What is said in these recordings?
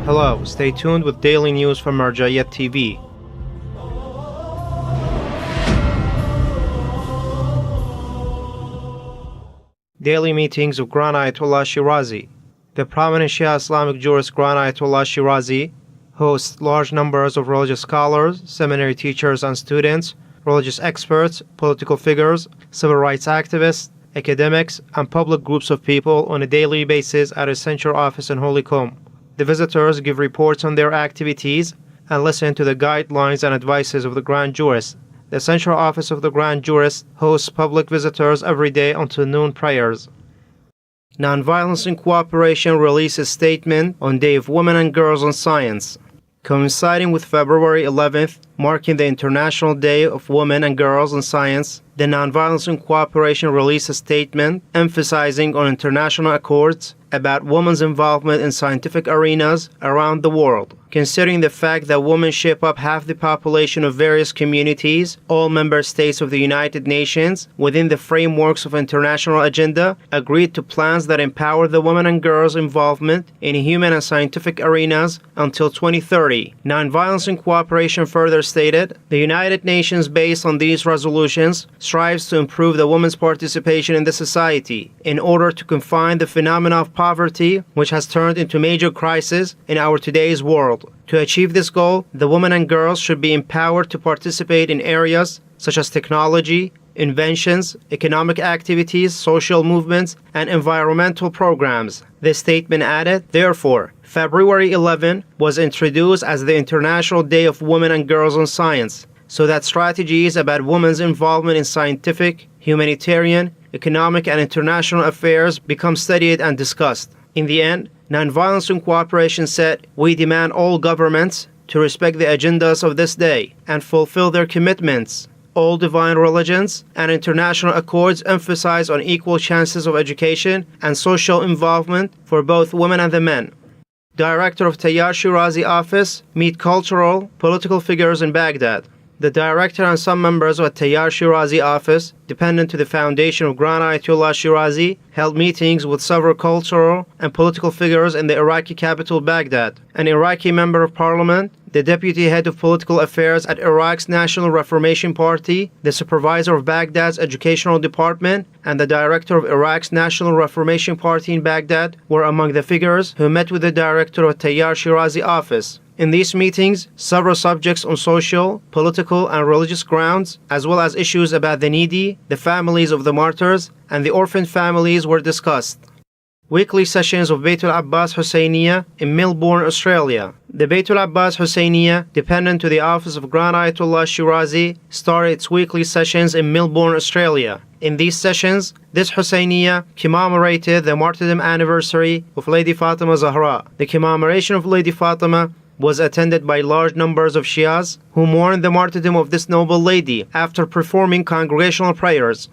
Hello, stay tuned with daily news from AWWAL25. Daily meetings of Grand Ayatollah Shirazi. The prominent Shia Islamic jurist Grand Ayatollah Shirazi hosts large numbers of religious scholars, seminary teachers and students, religious experts, political figures, civil rights activists, academics, and public groups of people on a daily basis at his central office in Holy Comb. The visitors give reports on their activities and listen to the guidelines and advices of the Grand Jurist. The central office of the Grand Jurist hosts public visitors every day until noon prayers. Nonviolence and Cooperation releases statement on Day of Women and Girls in Science. Coinciding with February 11th, marking the International Day of Women and Girls in Science, the Nonviolence and Cooperation released a statement emphasizing on international accords about women's involvement in scientific arenas around the world. Considering the fact that women shape up half the population of various communities, all member states of the United Nations, within the frameworks of international agenda, agreed to plans that empower the women and girls' involvement in human and scientific arenas until 2030. Nonviolence and Cooperation further stated, the United Nations, based on these resolutions, strives to improve the women's participation in the society in order to confine the phenomena of poverty, which has turned into major crisis in our today's world. To achieve this goal, the women and girls should be empowered to participate in areas such as technology, inventions, economic activities, social movements, and environmental programs. This statement added, therefore, February 11 was introduced as the International Day of Women and Girls in Science, so that strategies about women's involvement in scientific, humanitarian, economic, and international affairs become studied and discussed. In the end, Nonviolence and Cooperation said, we demand all governments to respect the agendas of this day and fulfill their commitments. All divine religions and international accords emphasize on equal chances of education and social involvement for both women and the men. Director of Al-Tayyar Shirazi office meet cultural, political figures in Baghdad. The director and some members of Al-Tayyar Shirazi office, dependent to the foundation of Grand Ayatollah Shirazi, held meetings with several cultural and political figures in the Iraqi capital Baghdad. An Iraqi member of parliament, the deputy head of political affairs at Iraq's National Reformation Party, the supervisor of Baghdad's educational department, and the director of Iraq's National Reformation Party in Baghdad were among the figures who met with the director of Al-Tayyar Shirazi office. In these meetings, several subjects on social, political, and religious grounds, as well as issues about the needy, the families of the martyrs, and the orphan families were discussed. Weekly sessions of Baitul Abbas Husayniyah in Melbourne, Australia. The Baitul Abbas Husayniyah, dependent to the office of Grand Ayatollah Shirazi, started its weekly sessions in Melbourne, Australia. In these sessions, this Husayniyah commemorated the martyrdom anniversary of Lady Fatima Zahra. The commemoration of Lady Fatima was attended by large numbers of Shias who mourned the martyrdom of this noble lady after performing congregational prayers.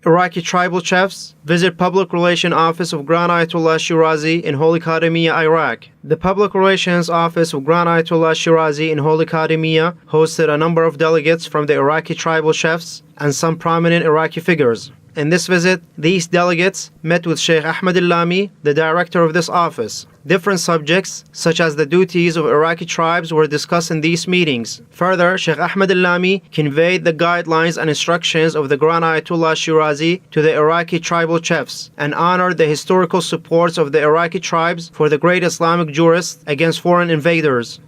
Iraqi tribal chiefs visit Public Relations Office of Grand Ayatollah Shirazi in Holy Kadhimiyah, Iraq. The Public Relations Office of Grand Ayatollah Shirazi in Holy Kadhimiyah hosted a number of delegates from the Iraqi tribal chiefs and some prominent Iraqi figures. In this visit, these delegates met with Sheikh Ahmed Al-Lami, the director of this office. Different subjects, such as the duties of Iraqi tribes, were discussed in these meetings. Further, Sheikh Ahmed Al-Lami conveyed the guidelines and instructions of the Grand Ayatollah Shirazi to the Iraqi tribal chiefs and honored the historical supports of the Iraqi tribes for the great Islamic jurists against foreign invaders.